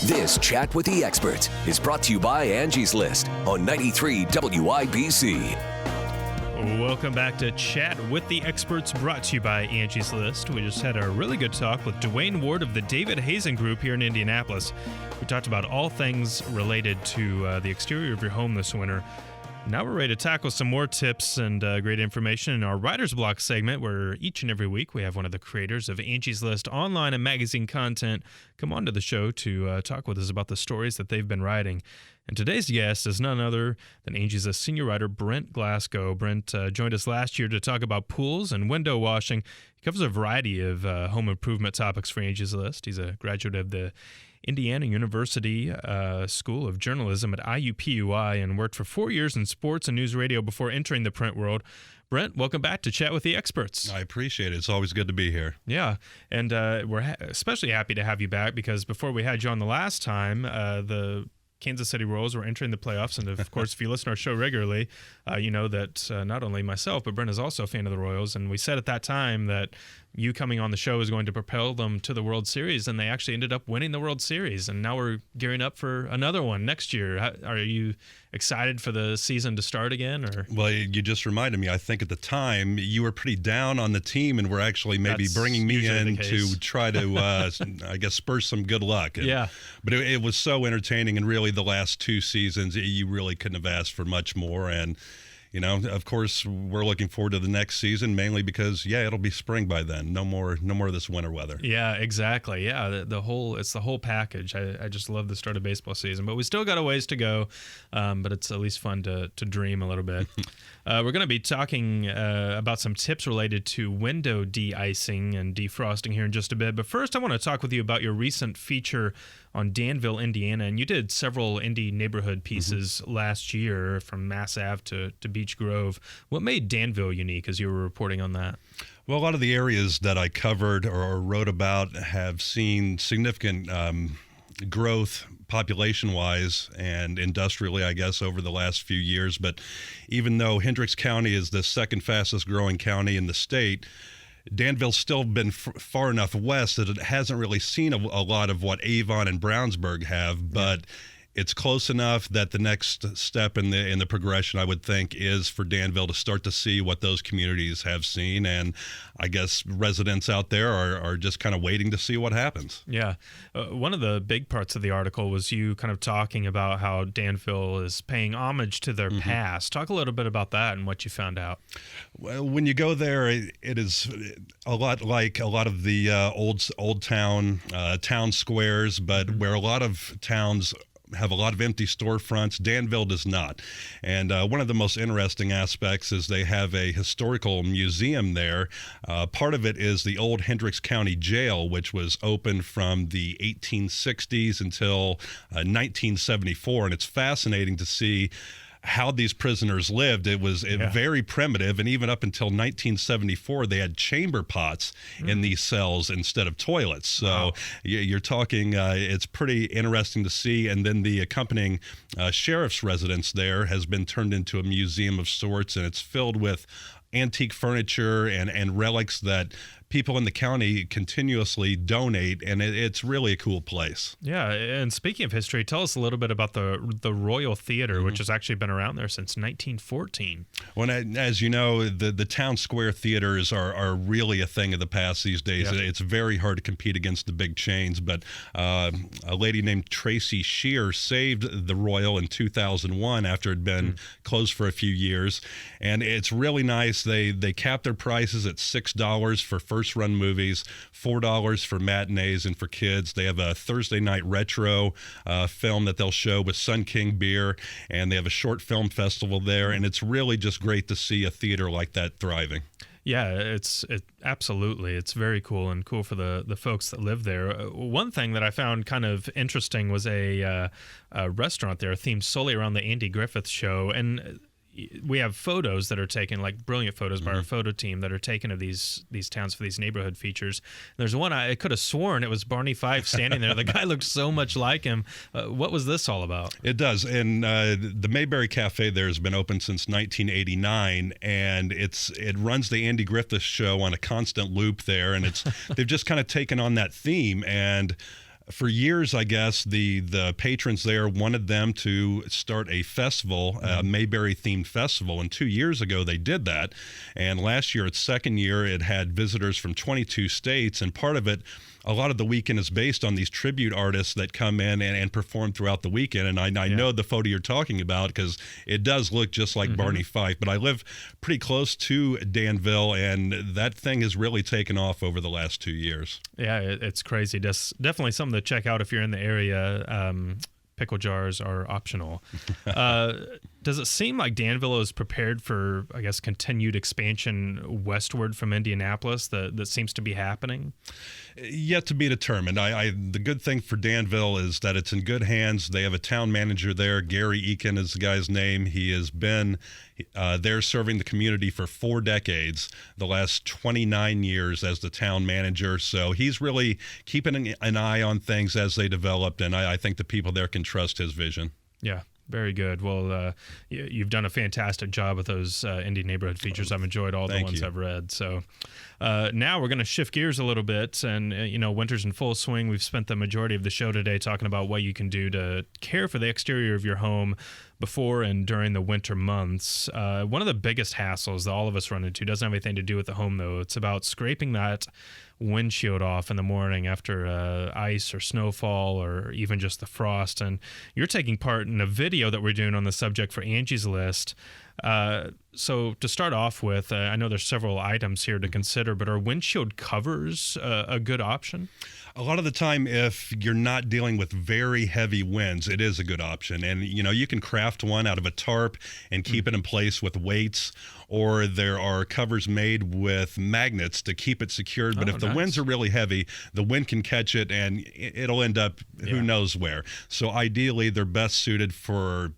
This Chat with the Experts is brought to you by Angie's List on 93 WIBC. Welcome back to Chat with the Experts, brought to you by Angie's List. We just had a really good talk with Dwayne Ward of the David Hazen Group here in Indianapolis. We talked about all things related to the exterior of your home this winter. Now we're ready to tackle some more tips and great information in our Writer's Block segment, where each and every week we have one of the creators of Angie's List online and magazine content come on to the show to talk with us about the stories that they've been writing. And today's guest is none other than Angie's List senior writer Brent Glasgow. Brent joined us last year to talk about pools and window washing. He covers a variety of home improvement topics for Angie's List. He's a graduate of the Indiana University School of Journalism at IUPUI and worked for 4 years in sports and news radio before entering the print world. Brent, welcome back to Chat with the Experts. I appreciate it. It's always good to be here. Yeah, and we're especially happy to have you back because before we had you on the last time, the Kansas City Royals were entering the playoffs, and of course, if you listen to our show regularly, you know that not only myself, but Brent is also a fan of the Royals, and we said at that time that you coming on the show is going to propel them to the World Series, and they actually ended up winning the World Series, and now we're gearing up for another one next year. Are you excited for the season to start again? Or? Well, you just reminded me, I think at the time you were pretty down on the team and were actually maybe bringing me in to try to, I guess, spur some good luck. And, yeah. But it was so entertaining, and really the last two seasons, you really couldn't have asked for much more. And you know, of course, we're looking forward to the next season, mainly because, it'll be spring by then. No more of this winter weather. Yeah, exactly. Yeah, it's the whole package. I just love the start of baseball season, but we still got a ways to go. But it's at least fun to dream a little bit. We're going to be talking about some tips related to window de-icing and defrosting here in just a bit. But first, I want to talk with you about your recent feature on Danville, Indiana, and you did several Indy neighborhood pieces last year, from Mass Ave to Beach Grove. What made Danville unique as you were reporting on that? Well, a lot of the areas that I covered or wrote about have seen significant growth population-wise and industrially, I guess, over the last few years. But even though Hendricks County is the second fastest growing county in the state, Danville's still been far enough west that it hasn't really seen a lot of what Avon and Brownsburg have, but it's close enough that the next step in the progression, I would think, is for Danville to start to see what those communities have seen. And I guess residents out there are just kind of waiting to see what happens. Yeah. One of the big parts of the article was you kind of talking about how Danville is paying homage to their past. Talk a little bit about that and what you found out. Well, when you go there, it is a lot like a lot of the old town squares, but where a lot of towns have a lot of empty storefronts, Danville does not. And one of the most interesting aspects is they have a historical museum there. Part of it is the old Hendricks County Jail, which was open from the 1860s until 1974. And it's fascinating to see how these prisoners lived. It was very primitive, and even up until 1974, they had chamber pots in these cells instead of toilets. So you're talking, it's pretty interesting to see. And then the accompanying sheriff's residence there has been turned into a museum of sorts, and it's filled with antique furniture and relics that people in the county continuously donate, and it's really a cool place. Yeah, and speaking of history, tell us a little bit about the Royal Theater, which has actually been around there since 1914. Well, as you know, the town square theaters are really a thing of the past these days. Yep. It's very hard to compete against the big chains, but a lady named Tracy Shear saved the Royal in 2001 after it had been closed for a few years, and it's really nice. They cap their prices at $6 for first-run movies, $4 for matinees and for kids. They have a Thursday night retro film that they'll show with Sun King beer, and they have a short film festival there, and it's really just great to see a theater like that thriving. Yeah, absolutely. It's very cool, and cool for the folks that live there. One thing that I found kind of interesting was a restaurant there themed solely around the Andy Griffith Show, and we have photos that are taken, like brilliant photos by our photo team that are taken of these towns for these neighborhood features. There's one I could have sworn it was Barney Fife standing there. The guy looked so much like him. What was this all about? It does, and the Mayberry Cafe there has been open since 1989, and it runs the Andy Griffith Show on a constant loop there, and they've just kind of taken on that theme. And For years, I guess, the patrons there wanted them to start a festival, a Mayberry-themed festival, and 2 years ago they did that. And last year, its second year, it had visitors from 22 states, and part of it, a lot of the weekend is based on these tribute artists that come in and perform throughout the weekend. And I know the photo you're talking about because it does look just like Barney Fife. But I live pretty close to Danville, and that thing has really taken off over the last 2 years. Yeah, it's crazy. Definitely something to check out if you're in the area. Pickle jars are optional. Does it seem like Danville is prepared for, I guess, continued expansion westward from Indianapolis that seems to be happening? Yet to be determined. The good thing for Danville is that it's in good hands. They have a town manager there. Gary Eakin is the guy's name. He has been there serving the community for 4 decades, the last 29 years as the town manager. So he's really keeping an eye on things as they developed, and I think the people there can trust his vision. Yeah. Very good. Well, you've done a fantastic job with those indie neighborhood features. I've enjoyed all the ones I've read. So now we're going to shift gears a little bit. And, winter's in full swing. We've spent the majority of the show today talking about what you can do to care for the exterior of your home before and during the winter months. One of the biggest hassles that all of us run into doesn't have anything to do with the home, though. It's about scraping that windshield off in the morning after ice or snowfall or even just the frost. And you're taking part in a video that we're doing on the subject for Angie's List. So to start off with, I know there's several items here to consider, but are windshield covers a good option? A lot of the time, if you're not dealing with very heavy winds, it is a good option. And, you can craft one out of a tarp and keep it in place with weights, or there are covers made with magnets to keep it secured. But if the winds are really heavy, the wind can catch it and it'll end up who knows where. So ideally, they're best suited for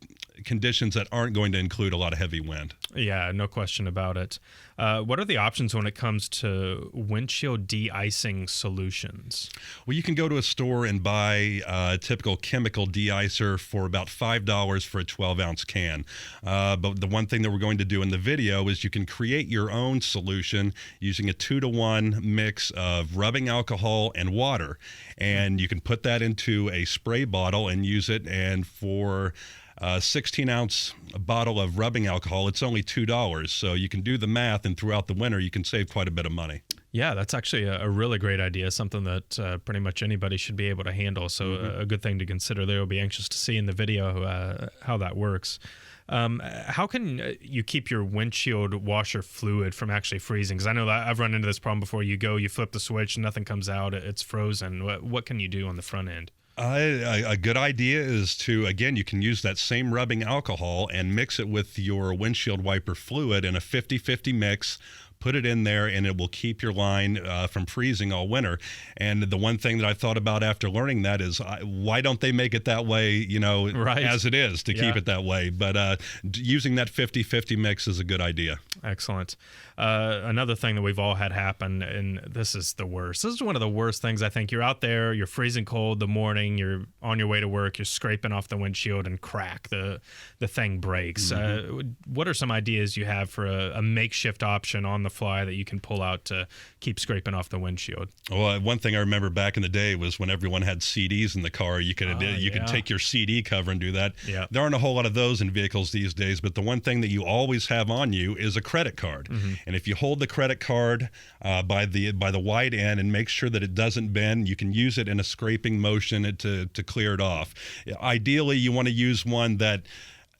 conditions that aren't going to include a lot of heavy wind. Yeah, no question about it. What are the options when it comes to windshield de-icing solutions? Well, you can go to a store and buy a typical chemical de-icer for about $5 for a 12-ounce can. But the one thing that we're going to do in the video is you can create your own solution using a 2-to-1 mix of rubbing alcohol and water. And you can put that into a spray bottle and use it. And for a 16-ounce bottle of rubbing alcohol, it's only $2. So you can do the math, and throughout the winter, you can save quite a bit of money. Yeah, that's actually a really great idea, something that pretty much anybody should be able to handle. So a good thing to consider there. We'll be anxious to see in the video how that works. How can you keep your windshield washer fluid from actually freezing? Because I know that I've run into this problem before. You flip the switch, nothing comes out, it's frozen. What can you do on the front end? A good idea is to, again, you can use that same rubbing alcohol and mix it with your windshield wiper fluid in a 50-50 mix. Put it in there, and it will keep your line from freezing all winter. And the one thing that I thought about after learning that is, why don't they make it that way, as it is, to keep it that way? But using that 50-50 mix is a good idea. Excellent. Another thing that we've all had happen, and this is the worst. This is one of the worst things, I think. You're out there, you're freezing cold the morning, you're on your way to work, you're scraping off the windshield, and crack, the thing breaks. What are some ideas you have for a makeshift option on the fly that you can pull out to keep scraping off the windshield? Well, one thing I remember back in the day was when everyone had CDs in the car, you could take your CD cover and do that. Yeah. There aren't a whole lot of those in vehicles these days, but the one thing that you always have on you is a credit card. And if you hold the credit card by the wide end and make sure that it doesn't bend, you can use it in a scraping motion to clear it off. Ideally, you want to use one that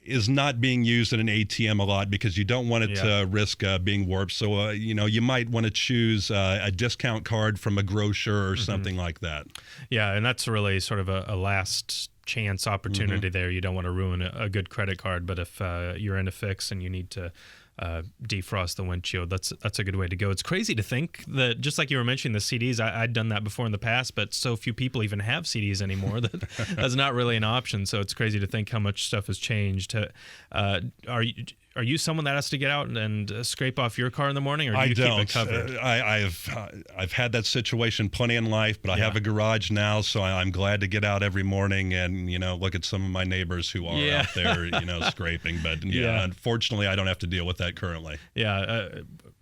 is not being used at an ATM a lot because you don't want it to risk being warped. So, you might want to choose a discount card from a grocer or something like that. Yeah, and that's really sort of a last chance opportunity there. You don't want to ruin a good credit card, but if you're in a fix and you need to defrost the windshield, that's a good way to go. It's crazy to think that, just like you were mentioning the CDs, I'd done that before in the past, but so few people even have CDs anymore that that's not really an option. So it's crazy to think how much stuff has changed. Are you someone that has to get out and scrape off your car in the morning, or do you keep it covered? I've had that situation plenty in life, but I have a garage now, so I'm glad to get out every morning and look at some of my neighbors who are out there scraping. But unfortunately, I don't have to deal with that currently.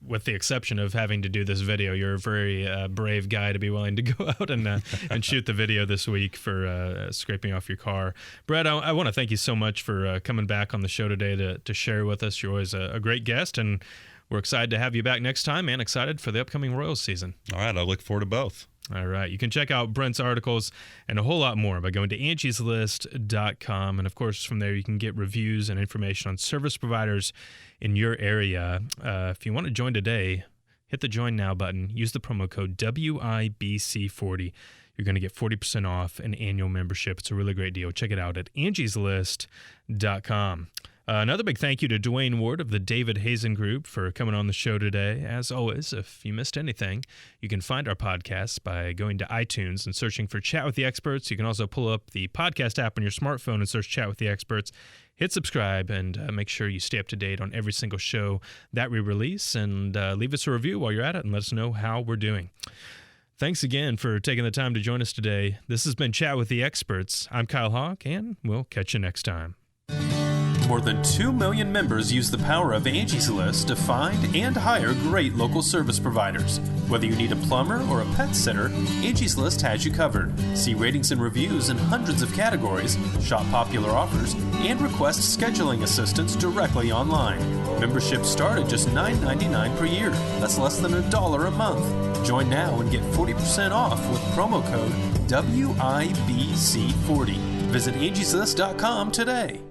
with the exception of having to do this video, you're a very brave guy to be willing to go out and shoot the video this week for scraping off your car. Brett, I want to thank you so much for coming back on the show today to share with us. You're always a great guest, and we're excited to have you back next time and excited for the upcoming Royals season. All right, I look forward to both. All right. You can check out Brent's articles and a whole lot more by going to angieslist.com. And, of course, from there you can get reviews and information on service providers in your area. If you want to join today, hit the Join Now button. Use the promo code WIBC40. You're going to get 40% off an annual membership. It's a really great deal. Check it out at angieslist.com. Another big thank you to Dwayne Ward of the David Hazen Group for coming on the show today. As always, if you missed anything, you can find our podcast by going to iTunes and searching for Chat with the Experts. You can also pull up the podcast app on your smartphone and search Chat with the Experts. Hit subscribe and make sure you stay up to date on every single show that we release, and leave us a review while you're at it and let us know how we're doing. Thanks again for taking the time to join us today. This has been Chat with the Experts. I'm Kyle Hawk, and we'll catch you next time. More than 2 million members use the power of Angie's List to find and hire great local service providers. Whether you need a plumber or a pet sitter, Angie's List has you covered. See ratings and reviews in hundreds of categories, shop popular offers, and request scheduling assistance directly online. Memberships start at just $9.99 per year. That's less than $1 a month. Join now and get 40% off with promo code WIBC40. Visit angieslist.com today.